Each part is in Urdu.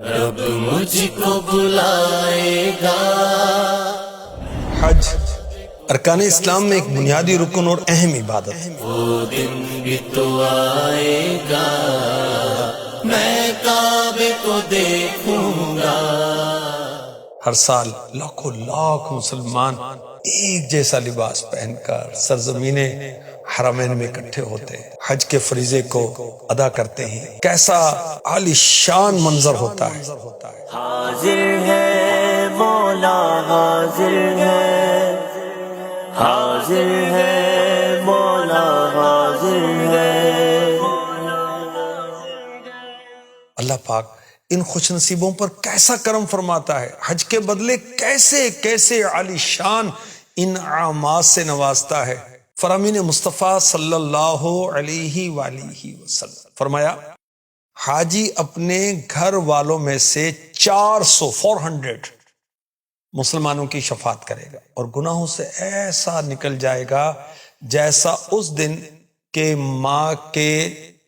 رب مجھ کو بلائے گا۔ حج ارکان اسلام میں ایک بنیادی رکن اور اہم عبادت ہے۔ وہ دن بھی تو آئے گا، میں کعبے کو دیکھوں گا۔ ہر سال لاکھوں لاکھ مسلمان ایک جیسا لباس پہن کر سرزمین حرمین میں اکٹھے ہوتے ہیں، حج کے فریضے کو ادا کرتے ہیں۔ کیسا عالی شان منظر ہوتا ہے۔ حاضر ہے مولا، حاضر ہے، حاضر ہے مولا، حاضر ہے۔ اللہ پاک ان خوش نصیبوں پر کیسا کرم فرماتا ہے، حج کے بدلے کیسے کیسے عالی شان انعامات سے نوازتا ہے۔ فرامین مصطفیٰ صلی اللہ علیہ وآلہ وسلم فرمایا، حاجی اپنے گھر والوں میں سے 400 مسلمانوں کی شفاعت کرے گا اور گناہوں سے ایسا نکل جائے گا جیسا اس دن کے ماں کے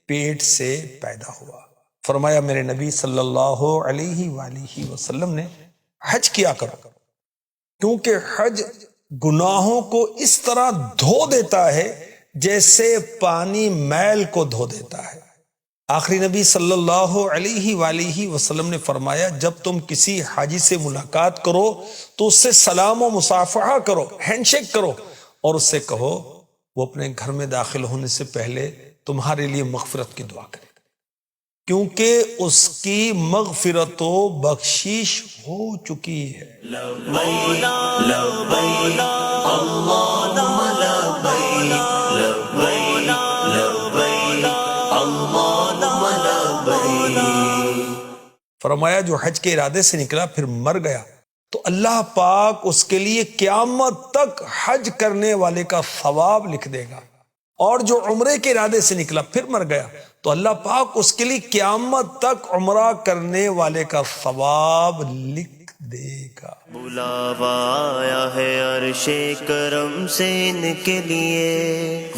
پیٹ سے پیدا ہوا۔ فرمایا میرے نبی صلی اللہ علیہ وآلہ وسلم نے، حج کیا کرو کیونکہ حج گناہوں کو اس طرح دھو دیتا ہے جیسے پانی میل کو دھو دیتا ہے۔ آخری نبی صلی اللہ علیہ وآلہ وسلم نے فرمایا، جب تم کسی حاجی سے ملاقات کرو تو اس سے سلام و مصافحہ کرو، ہینڈ شیک کرو، اور اس سے کہو وہ اپنے گھر میں داخل ہونے سے پہلے تمہارے لیے مغفرت کی دعا کرے، کیونکہ اس کی مغفرت و بخشش ہو چکی ہے۔ لبیک لبیک اللہم لبیک، لبیک لبیک اللہم لبیک۔ فرمایا جو حج کے ارادے سے نکلا پھر مر گیا تو اللہ پاک اس کے لیے قیامت تک حج کرنے والے کا ثواب لکھ دے گا، اور جو عمرے کے ارادے سے نکلا پھر مر گیا تو اللہ پاک اس کے لیے قیامت تک عمرہ کرنے والے کا ثواب لکھ دے گا۔ بلاوا آیا ہے عرش کرم سے ان کے لیے،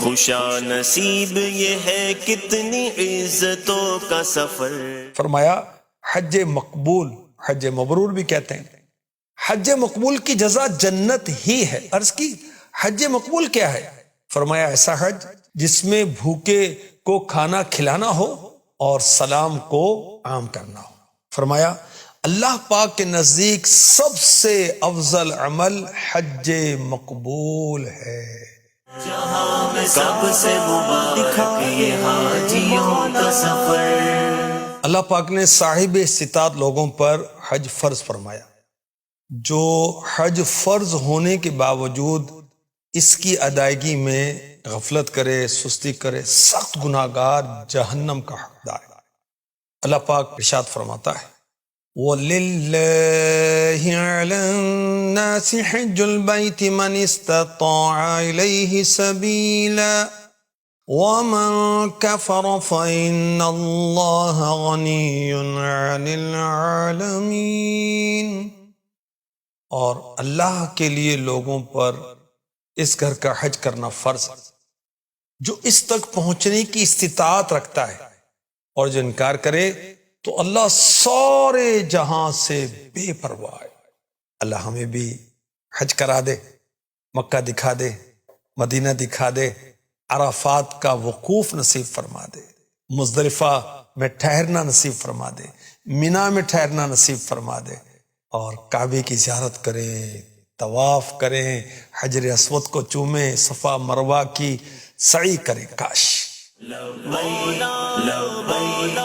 خوشا نصیب یہ ہے کتنی عزتوں کا سفر۔ فرمایا حج مقبول، حج مبرور بھی کہتے ہیں، حج مقبول کی جزا جنت ہی ہے۔ عرض کی حج مقبول کیا ہے؟ فرمایا ایسا حج جس میں بھوکے کو کھانا کھلانا ہو اور سلام کو عام کرنا ہو۔ فرمایا اللہ پاک کے نزدیک سب سے افضل عمل حج مقبول ہے۔ جہاں میں سب سے مبارک یہ حاجیوں کا سفر۔ اللہ پاک نے صاحب استطاعت لوگوں پر حج فرض فرمایا۔ جو حج فرض ہونے کے باوجود اس کی ادائیگی میں غفلت کرے، سستی کرے، سخت گناہگار جہنم کا حقدار ہے۔ اللہ پاک ارشاد فرماتا ہے، وَلِلَّهِ عَلَى النَّاسِ حِجُّ الْبَيْتِ مَنِ اسْتَطَاعَ إِلَيْهِ سَبِيلًا وَمَن كَفَرَ فَإِنَّ اللَّهَ غَنِيٌّ عَنِ الْعَالَمِينَ۔ اور اللہ کے لیے لوگوں پر اس گھر کا حج کرنا فرض ہے جو اس تک پہنچنے کی استطاعت رکھتا ہے، اور جو انکار کرے تو اللہ سارے جہاں سے بے پرواہ ہے۔ اللہ ہمیں بھی حج کرا دے، مکہ دکھا دے، مدینہ دکھا دے، عرفات کا وقوف نصیب فرما دے، مزدلفہ میں ٹھہرنا نصیب فرما دے، مینا میں ٹھہرنا نصیب فرما دے، اور کعبے کی زیارت کریں، طواف کریں، حجر اسود کو چومیں، صفا مروہ کی سعی کریں۔ کاش لبیک لبیک